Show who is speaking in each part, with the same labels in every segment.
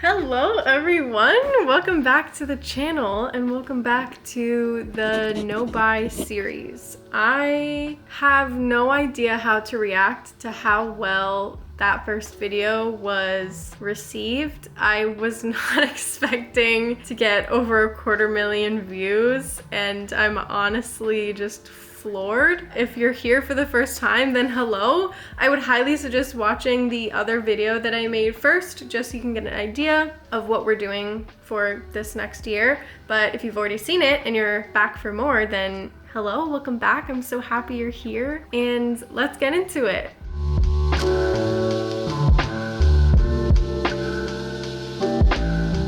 Speaker 1: Hello everyone, welcome back to the channel and welcome back to the no buy series. I have no idea how to react to how well that first video was received. I was not expecting to get over 250,000 views and I'm honestly just floored. If you're here for the first time, then hello. I would highly suggest watching the other video that I made first, just so you can get an idea of what we're doing for this next year. But if you've already seen it and you're back for more, then hello, welcome back. I'm so happy you're here and let's get into it.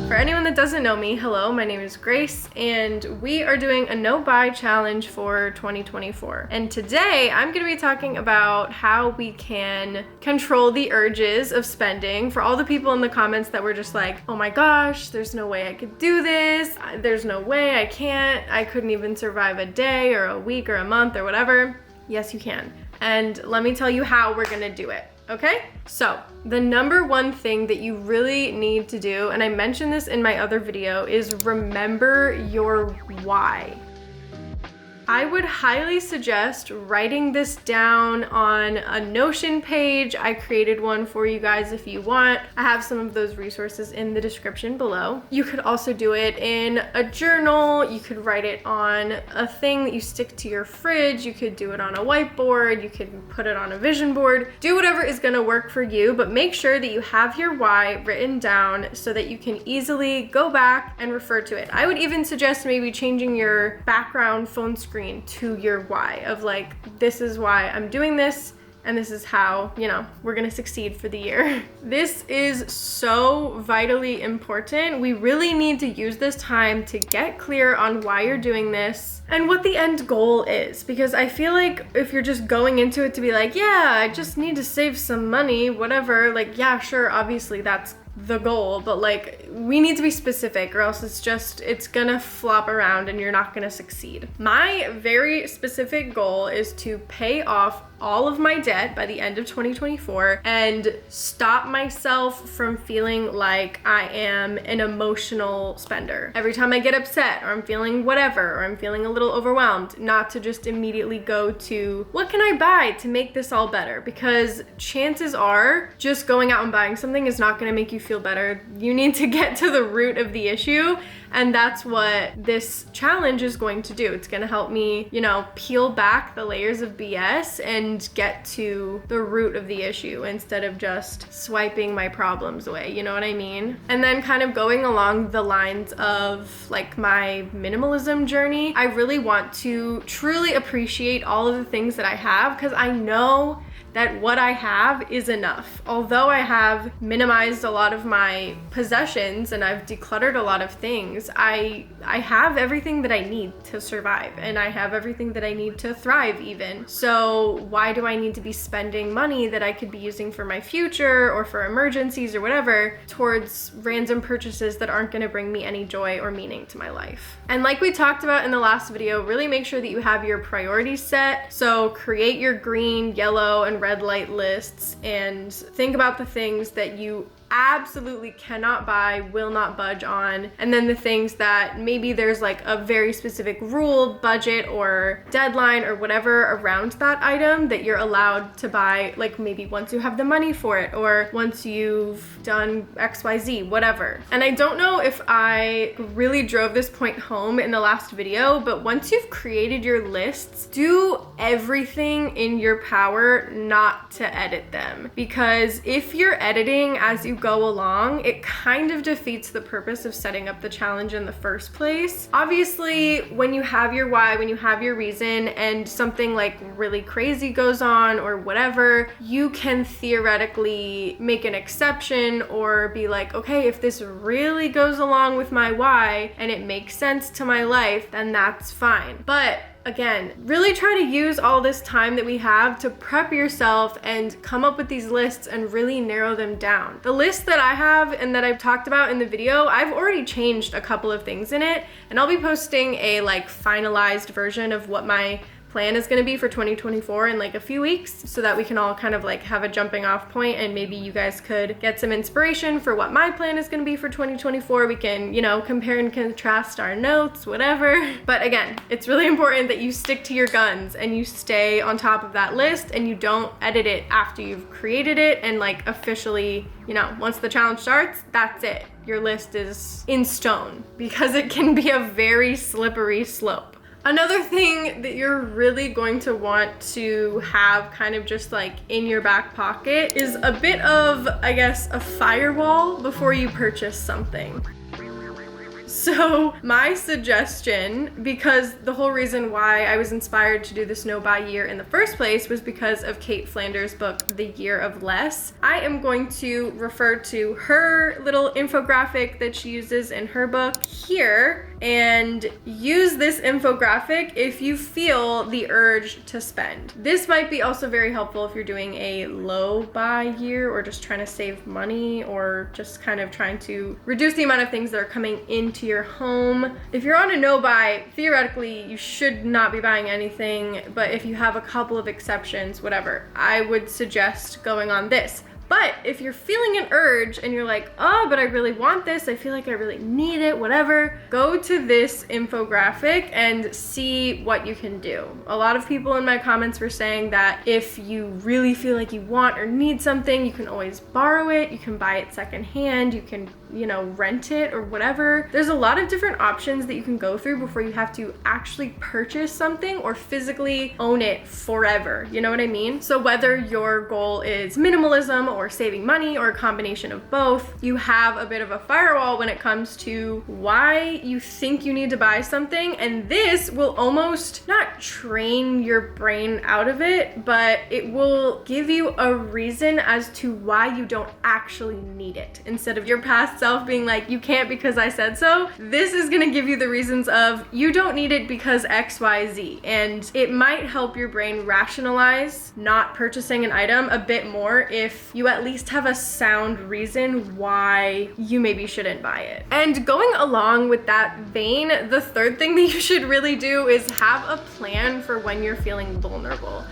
Speaker 1: For anyone that doesn't know me, hello, my name is Grace, and we are doing a no-buy challenge for 2024. And today, I'm gonna be talking about how we can control the urges of spending. For all the people in the comments that were just like, oh my gosh, there's no way I could do this. There's no way I can't. I couldn't even survive a day or a week or a month or whatever. Yes, you can. And let me tell you how we're gonna do it. Okay, so the number one thing that you really need to do, and I mentioned this in my other video, is remember your why. I would highly suggest writing this down on a Notion page. I created one for you guys if you want. I have some of those resources in the description below. You could also do it in a journal. You could write it on a thing that you stick to your fridge. You could do it on a whiteboard. You could put it on a vision board. Do whatever is gonna work for you, but make sure that you have your why written down so that you can easily go back and refer to it. I would even suggest maybe changing your background phone screen to your why of like, this is why I'm doing this and this is how, you know, we're gonna succeed for the year. This is so vitally important. We really need to use this time to get clear on why you're doing this and what the end goal is, because I feel like if you're just going into it to be like, yeah, I just need to save some money, whatever, like, yeah, sure, obviously that's the goal, but like, we need to be specific or else it's gonna flop around and you're not gonna succeed. My very specific goal is to pay off all of my debt by the end of 2024 and stop myself from feeling like I am an emotional spender. Every time I get upset or I'm feeling whatever, or I'm feeling a little overwhelmed, not to just immediately go to, what can I buy to make this all better? Because chances are just going out and buying something is not gonna make you feel better. You need to get to the root of the issue. And that's what this challenge is going to do. It's gonna help me, you know, peel back the layers of BS and get to the root of the issue instead of just swiping my problems away, you know what I mean? And then kind of going along the lines of like my minimalism journey, I really want to truly appreciate all of the things that I have, because I know that what I have is enough. Although I have minimized a lot of my possessions and I've decluttered a lot of things, I have everything that I need to survive and I have everything that I need to thrive even. So why do I need to be spending money that I could be using for my future or for emergencies or whatever towards random purchases that aren't gonna bring me any joy or meaning to my life? And like we talked about in the last video, really make sure that you have your priorities set. So create your green, yellow, and red light lists and think about the things that you absolutely cannot buy, will not budge on, and then the things that maybe there's like a very specific rule, budget, or deadline or whatever around that item that you're allowed to buy, like maybe once you have the money for it or once you've done XYZ, whatever. And I don't know if I really drove this point home in the last video, but once you've created your lists, do everything in your power not to edit them, because if you're editing as you go along, it kind of defeats the purpose of setting up the challenge in the first place. Obviously, when you have your why, when you have your reason and something like really crazy goes on or whatever, you can theoretically make an exception or be like, okay, if this really goes along with my why and it makes sense to my life, then that's fine. But again, really try to use all this time that we have to prep yourself and come up with these lists and really narrow them down. The list that I have and that I've talked about in the video, I've already changed a couple of things in it, and I'll be posting a like finalized version of what my plan is going to be for 2024 in like a few weeks, so that we can all kind of like have a jumping off point, and maybe you guys could get some inspiration for what my plan is going to be for 2024. We can, you know, compare and contrast our notes, whatever. But again, it's really important that you stick to your guns and you stay on top of that list, and you don't edit it after you've created it and like officially, you know, once the challenge starts, that's it. Your list is in stone, because it can be a very slippery slope. Another thing that you're really going to want to have kind of just like in your back pocket is a bit of, I guess, a firewall before you purchase something. So my suggestion, because the whole reason why I was inspired to do this no buy year in the first place was because of Kate Flanders' book, The Year of Less. I am going to refer to her little infographic that she uses in her book here, and use this infographic if you feel the urge to spend. This might be also very helpful if you're doing a low buy year, or just trying to save money, or just kind of trying to reduce the amount of things that are coming into your home. If you're on a no buy, theoretically you should not be buying anything, but if you have a couple of exceptions, whatever, I would suggest going on this. But if you're feeling an urge and you're like, oh, but I really want this, I feel like I really need it, whatever, go to this infographic and see what you can do. A lot of people in my comments were saying that if you really feel like you want or need something, you can always borrow it, you can buy it secondhand, you can, you know, rent it or whatever. There's a lot of different options that you can go through before you have to actually purchase something or physically own it forever. You know what I mean? So whether your goal is minimalism or saving money or a combination of both, you have a bit of a firewall when it comes to why you think you need to buy something. And this will almost not train your brain out of it, but it will give you a reason as to why you don't actually need it. Instead of your past self being like, you can't because I said so, this is gonna give you the reasons of you don't need it because X, Y, Z. And it might help your brain rationalize not purchasing an item a bit more if you at least have a sound reason why you maybe shouldn't buy it. And going along with that vein, the third thing that you should really do is have a plan for when you're feeling vulnerable.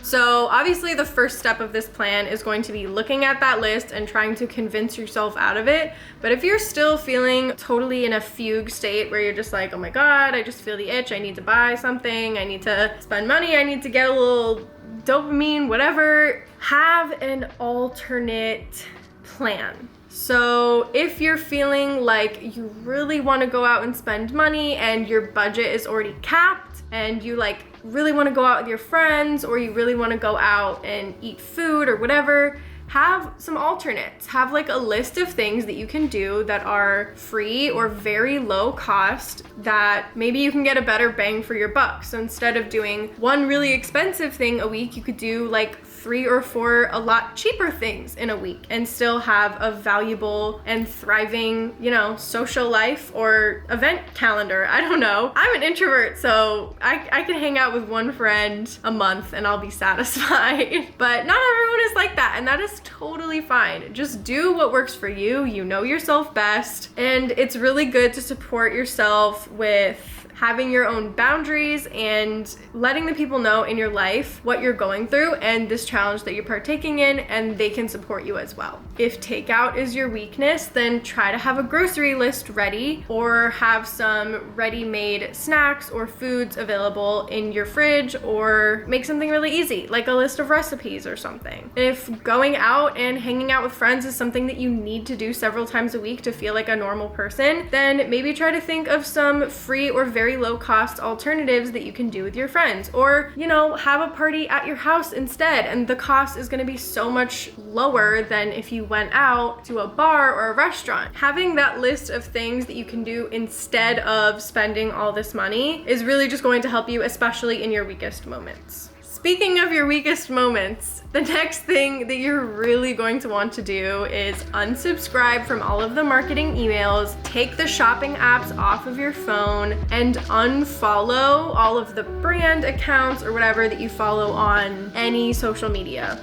Speaker 1: So obviously the first step of this plan is going to be looking at that list and trying to convince yourself out of it. But if you're still feeling totally in a fugue state where you're just like, oh my God, I just feel the itch, I need to buy something, I need to spend money, I need to get a little dopamine, whatever, have an alternate plan. So if you're feeling like you really want to go out and spend money and your budget is already capped, and you like really want to go out with your friends, or you really want to go out and eat food or whatever, have some alternates. Have like a list of things that you can do that are free or very low cost, that maybe you can get a better bang for your buck. So instead of doing one really expensive thing a week, you could do like 3 or 4 a lot cheaper things in a week and still have a valuable and thriving, you know, social life or event calendar. I don't know. I'm an introvert, so I can hang out with one friend a month and I'll be satisfied. But not everyone is like that, and that is totally fine. Just do what works for you. You know yourself best, and it's really good to support yourself with having your own boundaries and letting the people know in your life what you're going through and this challenge that you're partaking in, and they can support you as well. If takeout is your weakness, then try to have a grocery list ready, or have some ready-made snacks or foods available in your fridge, or make something really easy, like a list of recipes or something. If going out and hanging out with friends is something that you need to do several times a week to feel like a normal person, then maybe try to think of some free or very low cost alternatives that you can do with your friends, or, you know, have a party at your house instead, and the cost is going to be so much lower than if you went out to a bar or a restaurant. Having that list of things that you can do instead of spending all this money is really just going to help you, especially in your weakest moments. Speaking of your weakest moments, the next thing that you're really going to want to do is unsubscribe from all of the marketing emails, take the shopping apps off of your phone, and unfollow all of the brand accounts or whatever that you follow on any social media.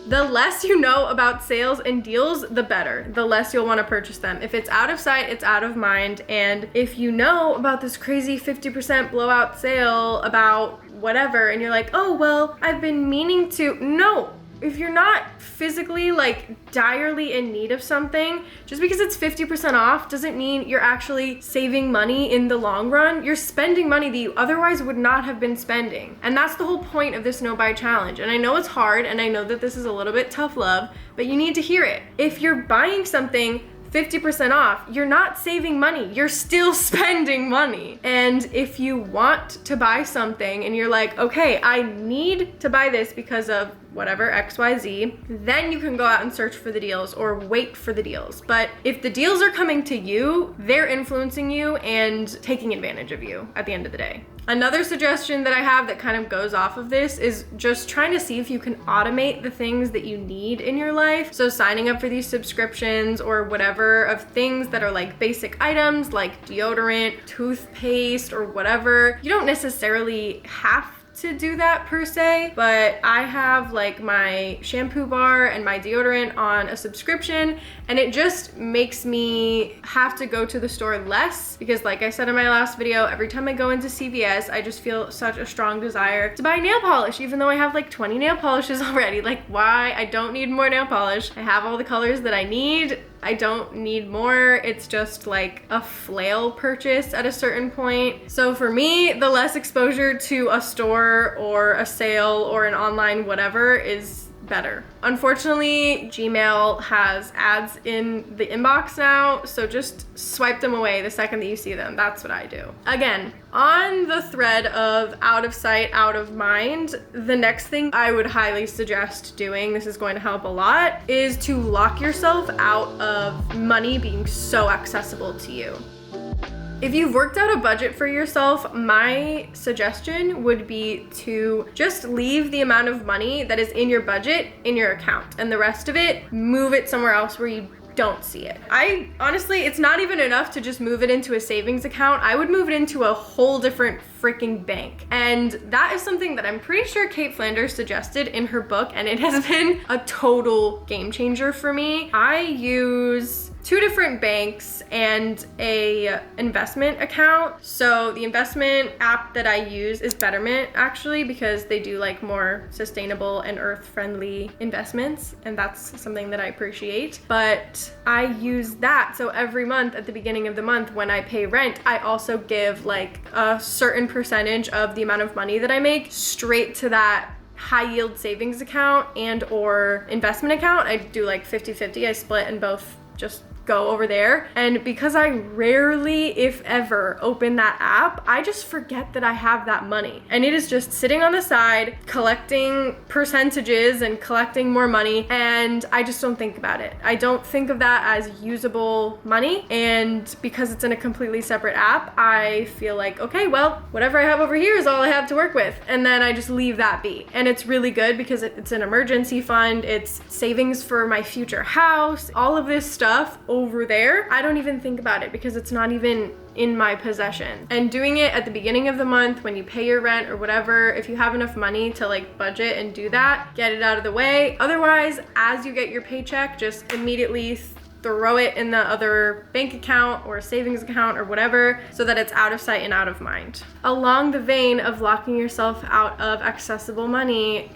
Speaker 1: The less you know about sales and deals, the better. The less you'll want to purchase them. If it's out of sight, it's out of mind. And if you know about this crazy 50% blowout sale about whatever, and you're like, oh, well, I've been meaning to. No. If you're not physically like direly in need of something, just because it's 50% off doesn't mean you're actually saving money in the long run. You're spending money that you otherwise would not have been spending. And that's the whole point of this no buy challenge. And I know it's hard, and I know that this is a little bit tough love, but you need to hear it. If you're buying something 50% off, you're not saving money, you're still spending money. And if you want to buy something and you're like, okay, I need to buy this because of whatever, XYZ, then you can go out and search for the deals or wait for the deals. But if the deals are coming to you, they're influencing you and taking advantage of you at the end of the day. Another suggestion that I have that kind of goes off of this is just trying to see if you can automate the things that you need in your life. So signing up for these subscriptions or whatever of things that are like basic items like deodorant, toothpaste, or whatever. You don't necessarily have to do that per se, but I have like my shampoo bar and my deodorant on a subscription, and it just makes me have to go to the store less because, like I said in my last video, every time I go into CVS, I just feel such a strong desire to buy nail polish, even though I have like 20 nail polishes already. Like, why? I don't need more nail polish. I have all the colors that I need. I don't need more. It's just like a flail purchase at a certain point. So for me, the less exposure to a store or a sale or an online whatever is better. Unfortunately, Gmail has ads in the inbox now, so just swipe them away the second that you see them. That's what I do. Again, on the thread of out of sight, out of mind, the next thing I would highly suggest doing, this is going to help a lot, is to lock yourself out of money being so accessible to you. If you've worked out a budget for yourself, my suggestion would be to just leave the amount of money that is in your budget in your account, and the rest of it, move it somewhere else where you don't see it. I honestly, it's not even enough to just move it into a savings account. I would move it into a whole different freaking bank. And that is something that I'm pretty sure Kate Flanders suggested in her book, and it has been a total game changer for me. I use 2 different banks and a investment account. So the investment app that I use is Betterment, actually, because they do like more sustainable and earth-friendly investments, and that's something that I appreciate. But I use that, so every month at the beginning of the month when I pay rent, I also give like a certain percentage of the amount of money that I make straight to that high yield savings account and or investment account. I do like 50-50. I split and both just go over there. And because I rarely, if ever, open that app, I just forget that I have that money. And it is just sitting on the side, collecting percentages and collecting more money, and I just don't think about it. I don't think of that as usable money. And because it's in a completely separate app, I feel like, okay, well, whatever I have over here is all I have to work with. And then I just leave that be. And it's really good because it's an emergency fund, it's savings for my future house, all of this stuff over there. I don't even think about it because it's not even in my possession. And doing it at the beginning of the month when you pay your rent or whatever, if you have enough money to like budget and do that, get it out of the way. Otherwise, as you get your paycheck, just immediately throw it in the other bank account or savings account or whatever, so that it's out of sight and out of mind. Along the vein of locking yourself out of accessible money,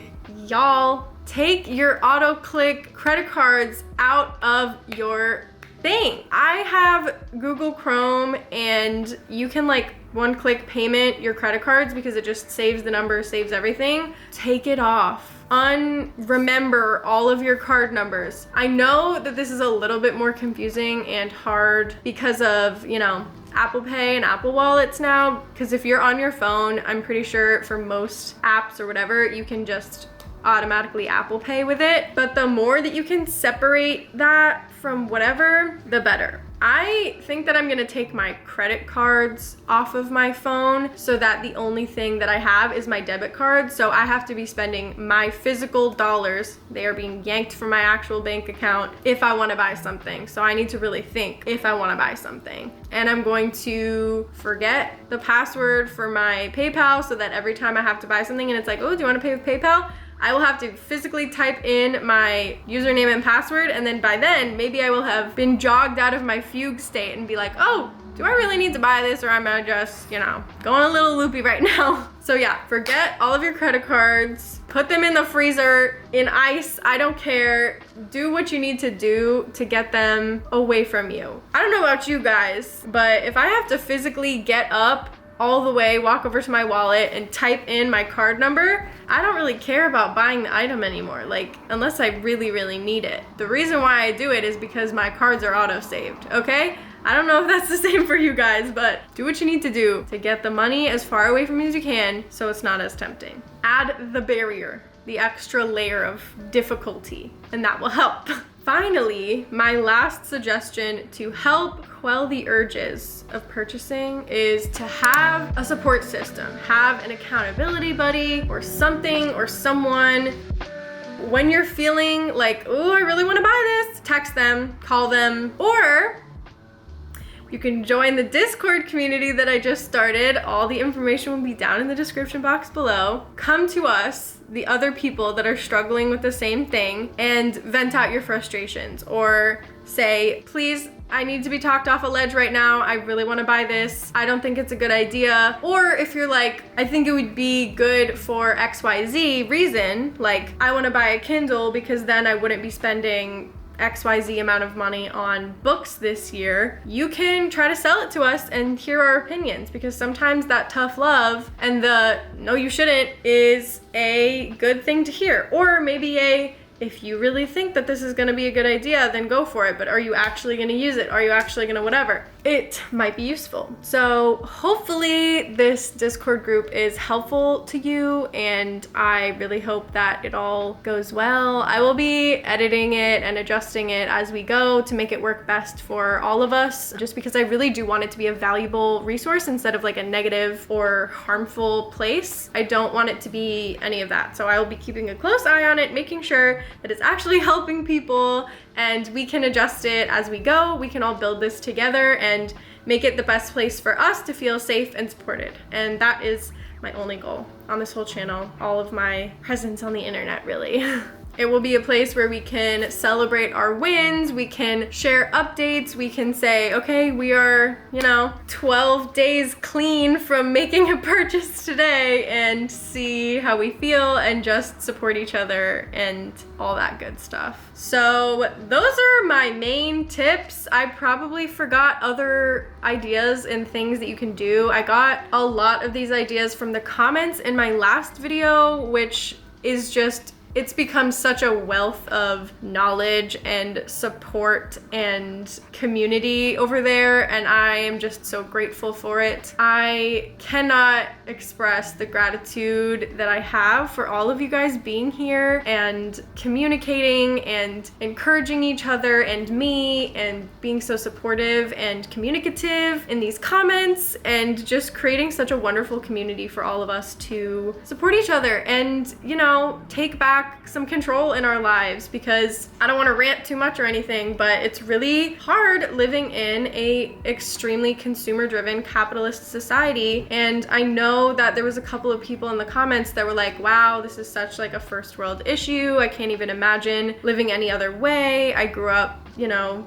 Speaker 1: y'all, take your auto-click credit cards out of your thing. I have Google Chrome, and you can like one-click payment your credit cards because it just saves the number, saves everything. Take it off. Remember all of your card numbers. I know that this is a little bit more confusing and hard because of, you know, Apple Pay and Apple Wallets now, because if you're on your phone, I'm pretty sure for most apps or whatever, you can just automatically Apple Pay with it. But the more that you can separate that from whatever, the better. I think that I'm gonna take my credit cards off of my phone so that the only thing that I have is my debit card. So I have to be spending my physical dollars. They are being yanked from my actual bank account if I wanna buy something. So I need to really think if I wanna buy something. And I'm going to forget the password for my PayPal so that every time I have to buy something and it's like, oh, do you wanna pay with PayPal? I will have to physically type in my username and password, and then by then, maybe I will have been jogged out of my fugue state and be like, oh, do I really need to buy this, or am I just, going a little loopy right now? So yeah, forget all of your credit cards, put them in the freezer, in ice, I don't care. Do what you need to do to get them away from you. I don't know about you guys, but if I have to physically get up all the way, walk over to my wallet and type in my card number, I don't really care about buying the item anymore, unless I really, really need it. The reason why I do it is because my cards are auto-saved, okay? I don't know if that's the same for you guys, but do what you need to do to get the money as far away from you as you can so it's not as tempting. Add the barrier, the extra layer of difficulty, and that will help. Finally, my last suggestion to help quell the urges of purchasing is to have a support system. Have an accountability buddy or something or someone. When you're feeling like, oh, I really want to buy this, text them, call them, or you can join the Discord community that I just started. All the information will be down in the description box below. Come to us, the other people that are struggling with the same thing, and vent out your frustrations, or say, please, I need to be talked off a ledge right now. I really want to buy this. I don't think it's a good idea. Or if you're like, I think it would be good for XYZ reason, like I want to buy a Kindle because then I wouldn't be spending XYZ amount of money on books this year, you can try to sell it to us and hear our opinions, because sometimes that tough love and the no you shouldn't is a good thing to hear. Or maybe if you really think that this is gonna be a good idea, then go for it, but are you actually gonna use it? Are you actually gonna whatever? It might be useful. So hopefully this Discord group is helpful to you, and I really hope that it all goes well. I will be editing it and adjusting it as we go to make it work best for all of us, just because I really do want it to be a valuable resource instead of like a negative or harmful place. I don't want it to be any of that. So I will be keeping a close eye on it, making sure that it's actually helping people, and we can adjust it as we go. We can all build this together and make it the best place for us to feel safe and supported. And that is my only goal on this whole channel, all of my presence on the internet, really. It will be a place where we can celebrate our wins, we can share updates, we can say, okay, we are, 12 days clean from making a purchase today, and see how we feel and just support each other and all that good stuff. So those are my main tips. I probably forgot other ideas and things that you can do. I got a lot of these ideas from the comments in my last video, which is just, it's become such a wealth of knowledge and support and community over there, and I am just so grateful for it. I cannot express the gratitude that I have for all of you guys being here and communicating and encouraging each other and me, and being so supportive and communicative in these comments, and just creating such a wonderful community for all of us to support each other and, take back some control in our lives. Because I don't want to rant too much or anything, but it's really hard living in a extremely consumer-driven capitalist society. And I know that there was a couple of people in the comments that were like, wow, this is such like a first world issue. I can't even imagine living any other way. I grew up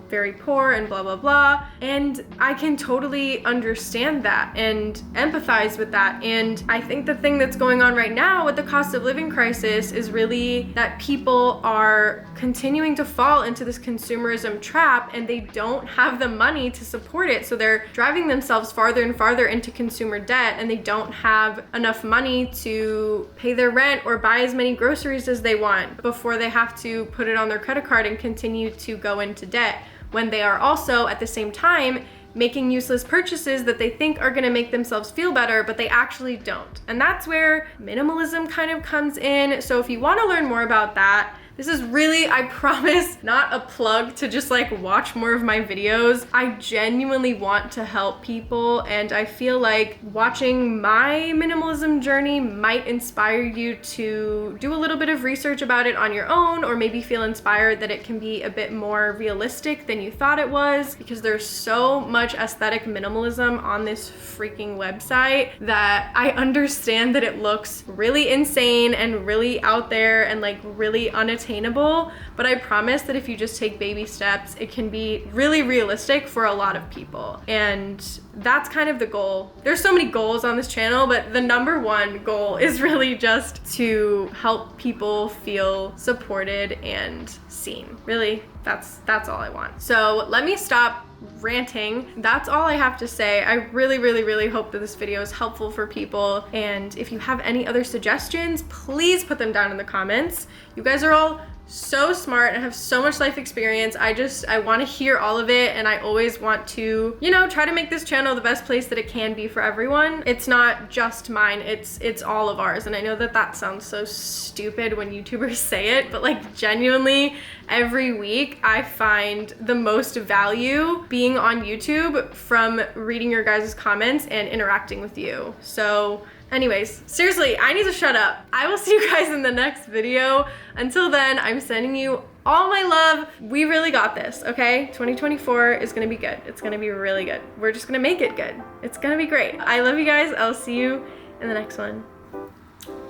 Speaker 1: very poor and blah, blah, blah. And I can totally understand that and empathize with that. And I think the thing that's going on right now with the cost of living crisis is really that people are continuing to fall into this consumerism trap, and they don't have the money to support it. So they're driving themselves farther and farther into consumer debt, and they don't have enough money to pay their rent or buy as many groceries as they want before they have to put it on their credit card and continue to go into debt, when they are also at the same time making useless purchases that they think are gonna make themselves feel better, but they actually don't. And that's where minimalism kind of comes in. So if you wanna learn more about that, This is really, I promise, not a plug to just like watch more of my videos. I genuinely want to help people, and I feel like watching my minimalism journey might inspire you to do a little bit of research about it on your own, or maybe feel inspired that it can be a bit more realistic than you thought it was, because there's so much aesthetic minimalism on this freaking website that I understand that it looks really insane and really out there and like really unattainable, but I promise that if you just take baby steps, it can be really realistic for a lot of people. And that's kind of the goal. There's so many goals on this channel, but the number one goal is really just to help people feel supported and seen. Really, that's all I want. So let me stop ranting. That's all I have to say. I really hope that this video is helpful for people, and if you have any other suggestions, please put them down in the comments. You guys are all so smart and have so much life experience. I want to hear all of it, and I always want to, you know, try to make this channel the best place that it can be for everyone. It's not just mine, it's all of ours. And I know that that sounds so stupid when YouTubers say it, but like genuinely every week I find the most value being on YouTube from reading your guys' comments and interacting with you. So anyways, seriously, I need to shut up. I will see you guys in the next video. Until then, I'm sending you all my love. We really got this, okay? 2024 is gonna be good. It's gonna be really good. We're just gonna make it good. It's gonna be great. I love you guys. I'll see you in the next one.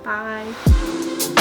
Speaker 1: Bye.